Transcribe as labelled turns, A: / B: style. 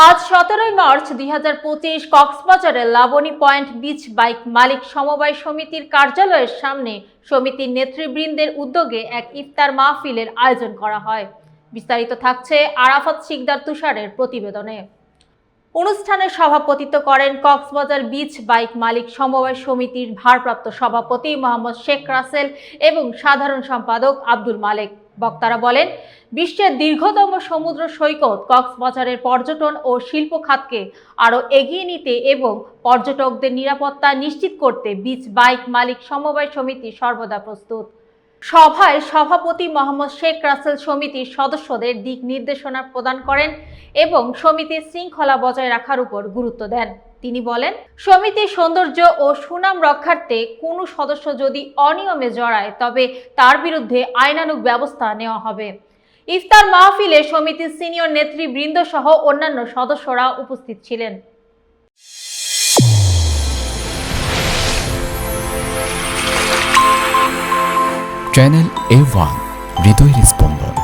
A: আজ 17 মার্চ 2025 কক্সবাজারের Laboni point beach bike মালিক সমবায় সমিতির কার্যালয়ের সামনে সমিতির নেতৃবৃন্দের উদ্যোগে এক ইফতার মাহফিলের আয়োজন করা হয়। বিস্তারিত থাকছে আরাফাত শিকদার তুষারের প্রতিবেদনে। অনুষ্ঠানে সভাপতিত্ব করেন কক্সবাজার বিচ বাইক মালিক সমবায় সমিতির ভারপ্রাপ্ত সভাপতি মোহাম্মদ শেখ রাসেল এবং সাধারণ সম্পাদক আব্দুল মালেক। বক্তারা বলেন, বিশ্বের দীর্ঘতম সমুদ্র সৈকত কক্সবাজারের পর্যটন ও শিল্প খাতকে আরও এগিয়ে নিতে এবং পর্যটকদের নিরাপত্তা নিশ্চিত করতে বিচ বাইক মালিক সমবায় সমিতি সর্বদা প্রস্তুত। সভায় সভাপতি মোহাম্মদ শেখ রাসেল সমিতির সদস্যদের দিক নির্দেশনা প্রদান করেন এবং সমিতির শৃঙ্খলা বজায় রাখার উপর গুরুত্ব দেন। তিনি বলেন, সমিতির সৌন্দর্য ও সুনাম রক্ষার্থে কোনো সদস্য যদি অনিয়মে জড়ায় তবে তার বিরুদ্ধে আইনানুগ ব্যবস্থা নেওয়া হবে। ইফতার মাহফিলে সমিতির সিনিয়র নেতৃবৃন্দ সহ অন্যান্য সদস্যরা উপস্থিত ছিলেন।
B: চ্যানেল A1 হৃদয়ের স্পন্দন।